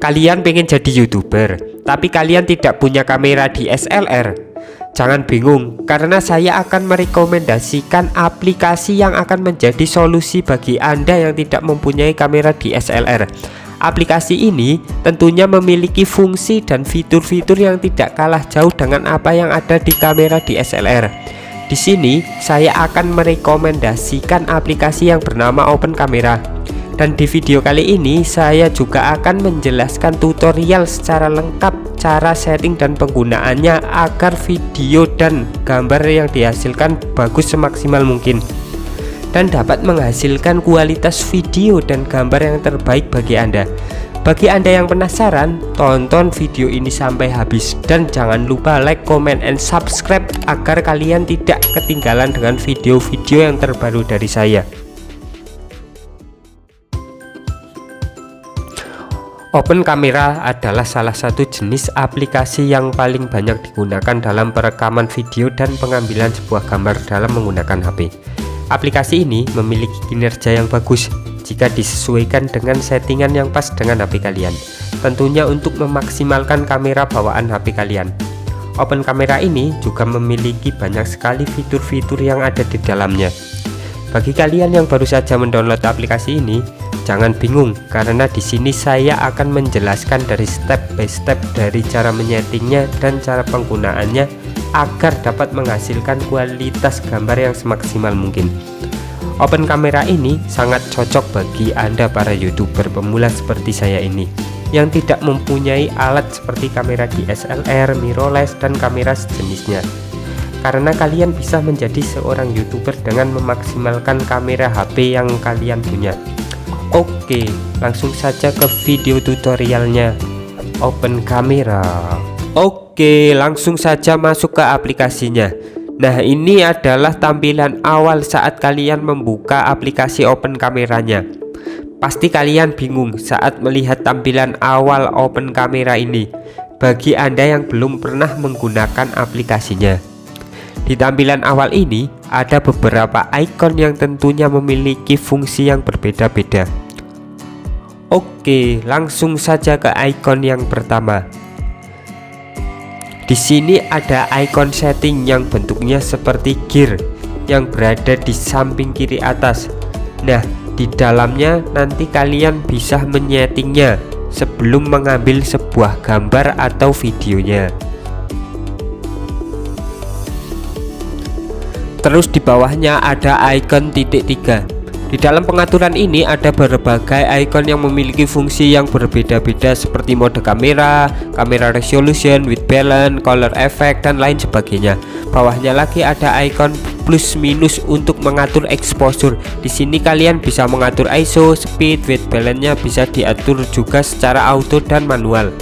Kalian pengen jadi YouTuber, tapi kalian tidak punya kamera DSLR? Jangan bingung, karena saya akan merekomendasikan aplikasi yang akan menjadi solusi bagi Anda yang tidak mempunyai kamera DSLR. Aplikasi ini tentunya memiliki fungsi dan fitur-fitur yang tidak kalah jauh dengan apa yang ada di kamera DSLR. Di sini saya akan merekomendasikan aplikasi yang bernama Open Camera. Dan di video kali ini saya juga akan menjelaskan tutorial secara lengkap cara setting dan penggunaannya agar video dan gambar yang dihasilkan bagus semaksimal mungkin dan dapat menghasilkan kualitas video dan gambar yang terbaik bagi Anda. Bagi Anda yang penasaran, tonton video ini sampai habis dan jangan lupa like, comment, and subscribe agar kalian tidak ketinggalan dengan video-video yang terbaru dari saya. Open Camera adalah salah satu jenis aplikasi yang paling banyak digunakan dalam perekaman video dan pengambilan sebuah gambar dalam menggunakan HP. Aplikasi ini memiliki kinerja yang bagus jika disesuaikan dengan settingan yang pas dengan HP kalian, tentunya untuk memaksimalkan kamera bawaan HP kalian. Open Camera ini juga memiliki banyak sekali fitur-fitur yang ada di dalamnya. Bagi kalian yang baru saja mendownload aplikasi ini, jangan bingung karena di sini saya akan menjelaskan dari step by step dari cara menyetingnya dan cara penggunaannya agar dapat menghasilkan kualitas gambar yang semaksimal mungkin. Open Camera ini sangat cocok bagi Anda para YouTuber pemula seperti saya ini yang tidak mempunyai alat seperti kamera DSLR, mirrorless, dan kamera sejenisnya. Karena kalian bisa menjadi seorang YouTuber dengan memaksimalkan kamera HP yang kalian punya. Oke, langsung saja ke video tutorialnya. Open Camera. Oke, langsung saja masuk ke aplikasinya. Nah, ini adalah tampilan awal saat kalian membuka aplikasi Open Cameranya. Pasti kalian bingung saat melihat tampilan awal Open Camera ini bagi Anda yang belum pernah menggunakan aplikasinya. Di tampilan awal ini ada beberapa icon yang tentunya memiliki fungsi yang berbeda-beda. Oke, langsung saja ke icon yang pertama. Di sini ada icon setting yang bentuknya seperti gear yang berada di samping kiri atas. Nah, di dalamnya nanti kalian bisa menyetingnya sebelum mengambil sebuah gambar atau videonya. Terus di bawahnya ada icon titik 3. Di dalam pengaturan ini ada berbagai icon yang memiliki fungsi yang berbeda-beda seperti mode kamera, kamera resolution, white balance, color effect, dan lain sebagainya. Bawahnya lagi ada icon plus minus untuk mengatur exposure. Di sini kalian bisa mengatur ISO, speed, white balance-nya bisa diatur juga secara auto dan manual.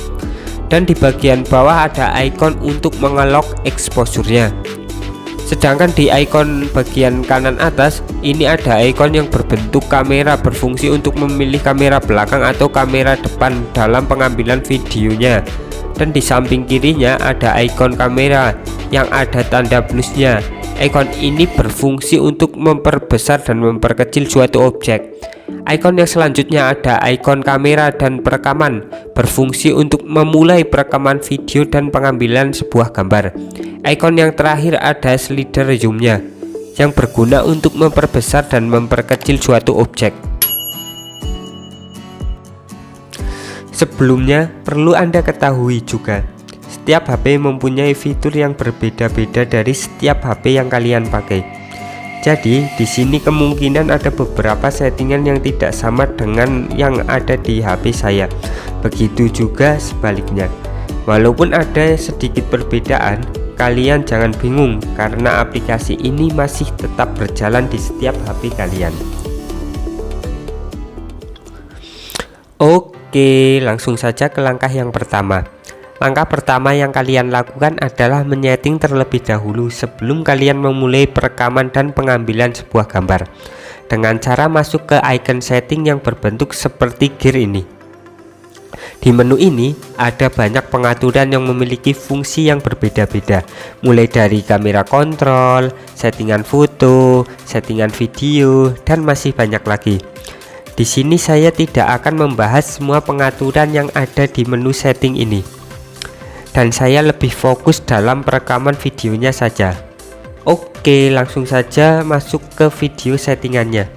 Dan di bagian bawah ada icon untuk mengelok exposure-nya. Sedangkan di icon bagian kanan atas ini ada icon yang berbentuk kamera berfungsi untuk memilih kamera belakang atau kamera depan dalam pengambilan videonya. Dan di samping kirinya ada icon kamera yang ada tanda plusnya. Icon ini berfungsi untuk memperbesar dan memperkecil suatu objek. Icon yang selanjutnya ada icon kamera dan perekaman, berfungsi untuk memulai perekaman video dan pengambilan sebuah gambar. Icon yang terakhir ada slider zoom-nya yang berguna untuk memperbesar dan memperkecil suatu objek. Sebelumnya perlu Anda ketahui juga, setiap HP mempunyai fitur yang berbeda-beda dari setiap HP yang kalian pakai. Jadi di sini kemungkinan ada beberapa settingan yang tidak sama dengan yang ada di HP saya. Begitu juga sebaliknya. Walaupun ada sedikit perbedaan, kalian jangan bingung karena aplikasi ini masih tetap berjalan di setiap HP kalian. Oke, langsung saja ke langkah yang pertama. Langkah pertama yang kalian lakukan adalah menyeting terlebih dahulu sebelum kalian memulai perekaman dan pengambilan sebuah gambar dengan cara masuk ke icon setting yang berbentuk seperti gear ini. Di menu ini ada banyak pengaturan yang memiliki fungsi yang berbeda-beda, mulai dari kamera kontrol, settingan foto, settingan video, dan masih banyak lagi. Di sini saya tidak akan membahas semua pengaturan yang ada di menu setting ini, dan saya lebih fokus dalam perekaman videonya saja. Oke, langsung saja masuk ke video settingannya.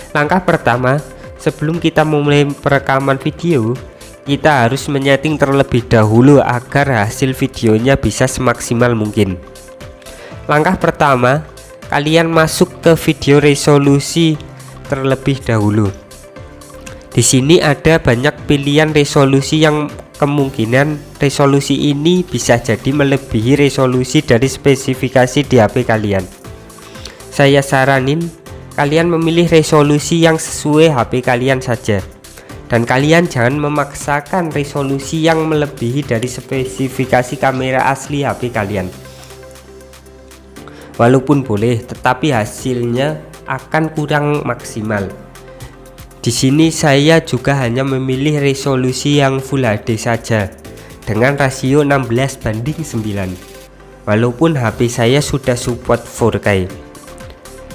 Langkah pertama, sebelum kita memulai perekaman video, kita harus menyeting terlebih dahulu agar hasil videonya bisa semaksimal mungkin. Langkah pertama, kalian masuk ke video resolusi terlebih dahulu. Di sini ada banyak pilihan resolusi yang kemungkinan resolusi ini bisa jadi melebihi resolusi dari spesifikasi di HP kalian. Saya saranin kalian memilih resolusi yang sesuai HP kalian saja, dan kalian jangan memaksakan resolusi yang melebihi dari spesifikasi kamera asli HP kalian. Walaupun boleh, tetapi hasilnya akan kurang maksimal. Di sini saya juga hanya memilih resolusi yang Full HD saja dengan rasio 16:9, walaupun HP saya sudah support 4K.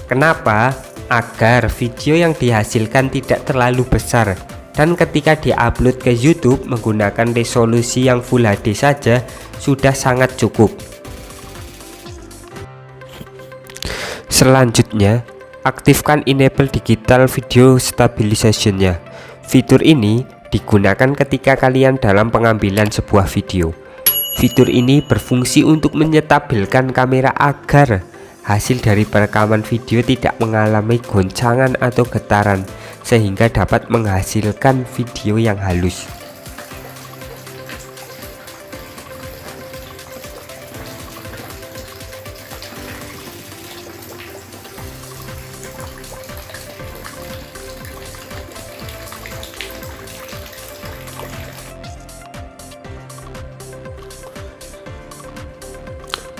Kenapa? Agar video yang dihasilkan tidak terlalu besar, dan ketika diupload ke YouTube menggunakan resolusi yang Full HD saja sudah sangat cukup. Selanjutnya, aktifkan enable digital video stabilization-nya. Fitur ini digunakan ketika kalian dalam pengambilan sebuah video. Fitur ini berfungsi untuk menyetabilkan kamera agar hasil dari perekaman video tidak mengalami goncangan atau getaran, sehingga dapat menghasilkan video yang halus.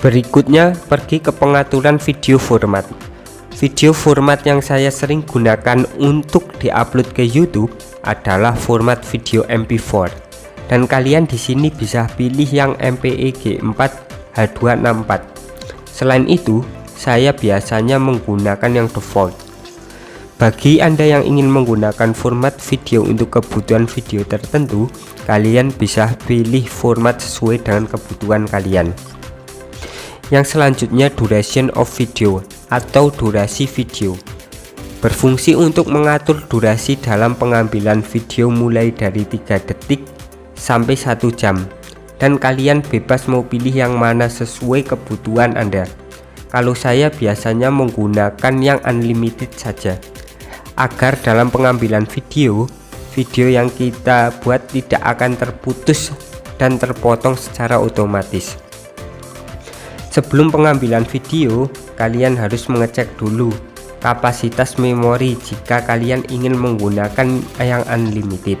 Berikutnya, pergi ke pengaturan video format. Video format yang saya sering gunakan untuk diupload ke YouTube adalah format video MP4, dan kalian di sini bisa pilih yang MPEG 4 H264. Selain itu, saya biasanya menggunakan yang default. Bagi Anda yang ingin menggunakan format video untuk kebutuhan video tertentu, kalian bisa pilih format sesuai dengan kebutuhan kalian. Yang selanjutnya, duration of video atau durasi video. Berfungsi untuk mengatur durasi dalam pengambilan video mulai dari 3 detik sampai 1 jam, dan kalian bebas mau pilih yang mana sesuai kebutuhan Anda. Kalau saya biasanya menggunakan yang unlimited saja, agar dalam pengambilan video yang kita buat tidak akan terputus dan terpotong secara otomatis. Sebelum pengambilan video, kalian harus mengecek dulu kapasitas memori jika kalian ingin menggunakan yang unlimited.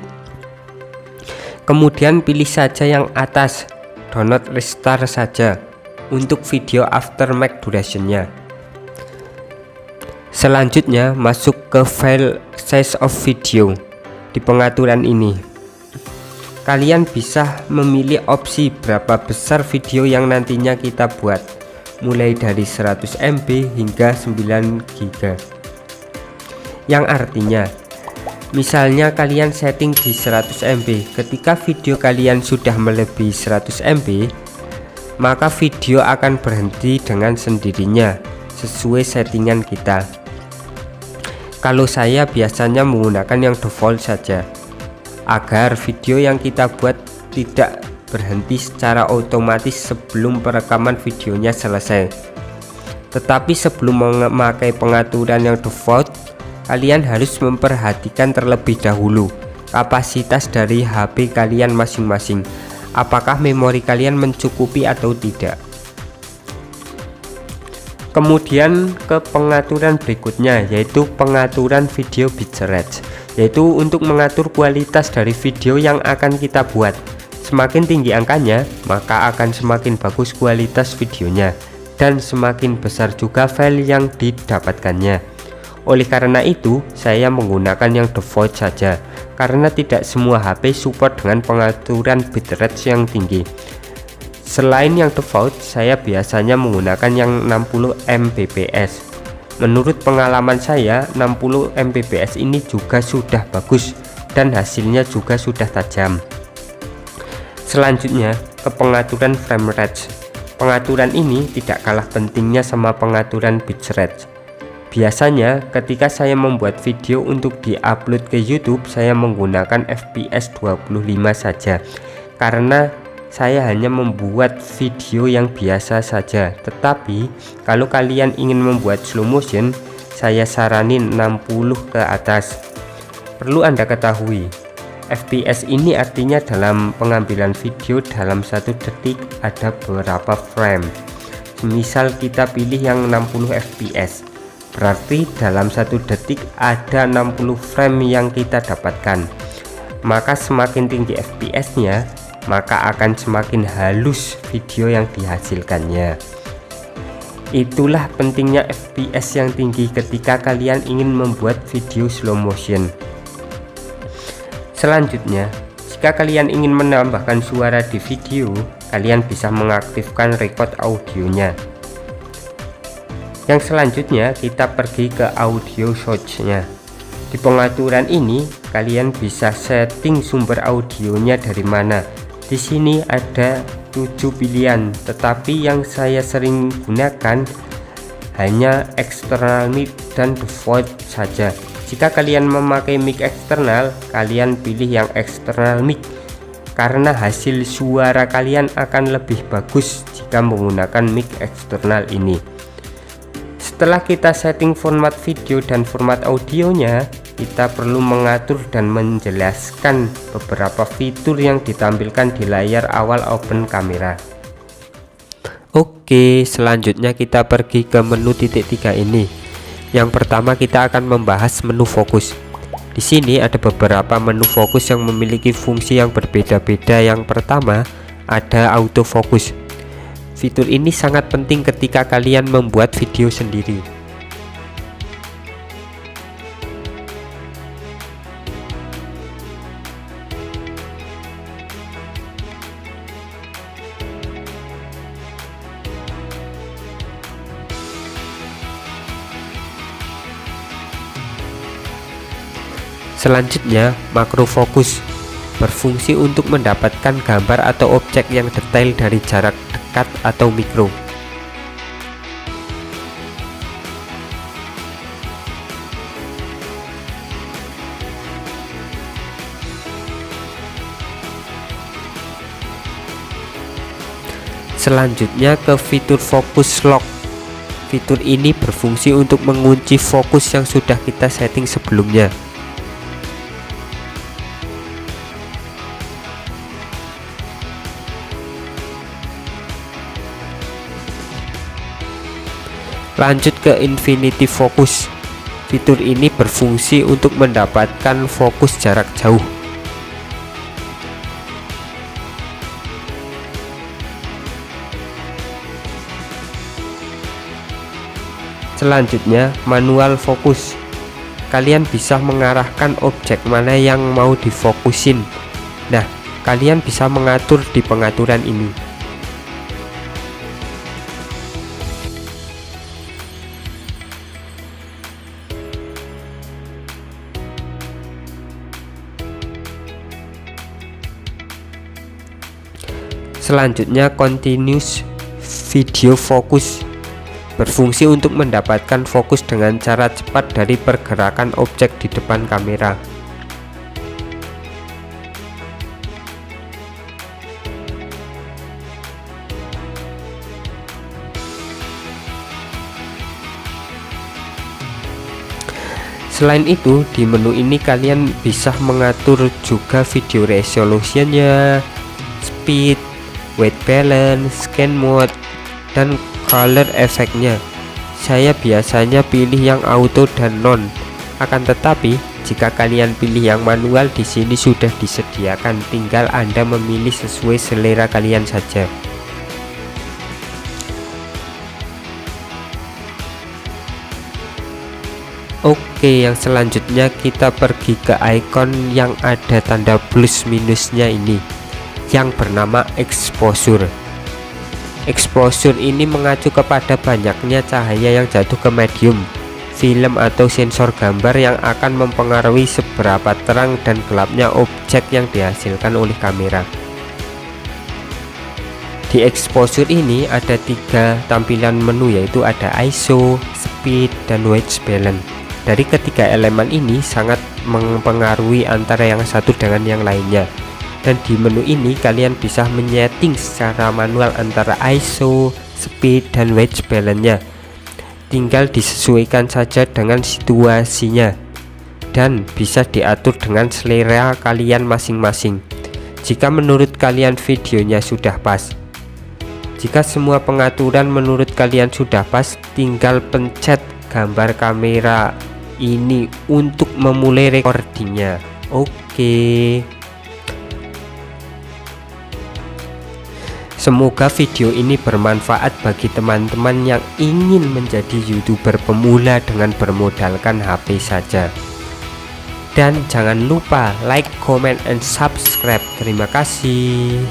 Kemudian pilih saja yang atas, do not restart saja untuk video aftermath durationnya. Selanjutnya, masuk ke file size of video. Di pengaturan ini kalian bisa memilih opsi berapa besar video yang nantinya kita buat, mulai dari 100 MB hingga 9 GB. Yang artinya, misalnya kalian setting di 100 MB, ketika video kalian sudah melebihi 100 MB, maka video akan berhenti dengan sendirinya sesuai settingan kita. Kalau saya biasanya menggunakan yang default saja, agar video yang kita buat tidak berhenti secara otomatis sebelum perekaman videonya selesai. Tetapi sebelum memakai pengaturan yang default, kalian harus memperhatikan terlebih dahulu kapasitas dari HP kalian masing-masing, apakah memori kalian mencukupi atau tidak. Kemudian ke pengaturan berikutnya, yaitu pengaturan video bitrate, yaitu untuk mengatur kualitas dari video yang akan kita buat. Semakin tinggi angkanya, maka akan semakin bagus kualitas videonya, dan semakin besar juga file yang didapatkannya. Oleh karena itu, saya menggunakan yang default saja, karena tidak semua HP support dengan pengaturan bitrate yang tinggi. Selain yang default, saya biasanya menggunakan yang 60 Mbps. Menurut pengalaman saya, 60 Mbps ini juga sudah bagus dan hasilnya juga sudah tajam. Selanjutnya ke pengaturan frame rate. Pengaturan ini tidak kalah pentingnya sama pengaturan bitrate. Biasanya ketika saya membuat video untuk diupload ke YouTube, saya menggunakan FPS 25 saja karena saya hanya membuat video yang biasa saja. Tetapi kalau kalian ingin membuat slow motion, saya saranin 60 ke atas. Perlu Anda ketahui, FPS ini artinya dalam pengambilan video dalam 1 detik ada beberapa frame. Misal kita pilih yang 60 fps, berarti dalam 1 detik ada 60 frame yang kita dapatkan. Maka semakin tinggi fps nya, maka akan semakin halus video yang dihasilkannya. Itulah pentingnya fps yang tinggi ketika kalian ingin membuat video slow motion. Selanjutnya, jika kalian ingin menambahkan suara di video, kalian bisa mengaktifkan record audionya. Yang selanjutnya kita pergi ke audio source-nya. Di pengaturan ini kalian bisa setting sumber audionya dari mana. Di sini ada 7 pilihan, tetapi yang saya sering gunakan hanya external mic dan default saja. Jika kalian memakai mic eksternal, kalian pilih yang external mic karena hasil suara kalian akan lebih bagus jika menggunakan mic eksternal ini. Setelah kita setting format video dan format audionya, kita perlu mengatur dan menjelaskan beberapa fitur yang ditampilkan di layar awal open kamera. Oke, selanjutnya kita pergi ke menu titik 3 ini. Yang pertama kita akan membahas menu fokus. Di sini ada beberapa menu fokus yang memiliki fungsi yang berbeda-beda. Yang pertama ada autofocus. Fitur ini sangat penting ketika kalian membuat video sendiri. Selanjutnya, makro fokus berfungsi untuk mendapatkan gambar atau objek yang detail dari jarak dekat atau mikro. Selanjutnya ke fitur fokus lock. Fitur ini berfungsi untuk mengunci fokus yang sudah kita setting sebelumnya. Lanjut ke infinity focus. Fitur ini berfungsi untuk mendapatkan fokus jarak jauh. Selanjutnya, manual fokus. Kalian bisa mengarahkan objek mana yang mau difokusin. Nah, kalian bisa mengatur di pengaturan ini. Selanjutnya continuous video focus berfungsi untuk mendapatkan fokus dengan cara cepat dari pergerakan objek di depan kamera. Selain itu, di menu ini kalian bisa mengatur juga video resolutionnya, speed, white balance, scan mode, dan color efeknya. Saya biasanya pilih yang auto dan non. Akan tetapi, jika kalian pilih yang manual, di sini sudah disediakan, tinggal Anda memilih sesuai selera kalian saja. Oke, yang selanjutnya kita pergi ke icon yang ada tanda plus minusnya ini, yang bernama exposure. Exposure ini mengacu kepada banyaknya cahaya yang jatuh ke medium. film atau sensor gambar yang akan mempengaruhi seberapa terang dan gelapnya objek yang dihasilkan oleh kamera. Di exposure ini ada 3 tampilan menu, yaitu ada ISO, speed, dan white balance. Dari ketiga elemen ini sangat mempengaruhi antara yang satu dengan yang lainnya. Dan di menu ini kalian bisa menyeting secara manual antara ISO, speed, dan white balance-nya. Tinggal disesuaikan saja dengan situasinya dan bisa diatur dengan selera kalian masing-masing. Jika menurut kalian videonya sudah pas. Jika semua pengaturan menurut kalian sudah pas, tinggal pencet gambar kamera ini untuk memulai recordingnya. Oke. Semoga video ini bermanfaat bagi teman-teman yang ingin menjadi YouTuber pemula dengan bermodalkan HP saja. Dan jangan lupa like, comment, and subscribe. Terima kasih.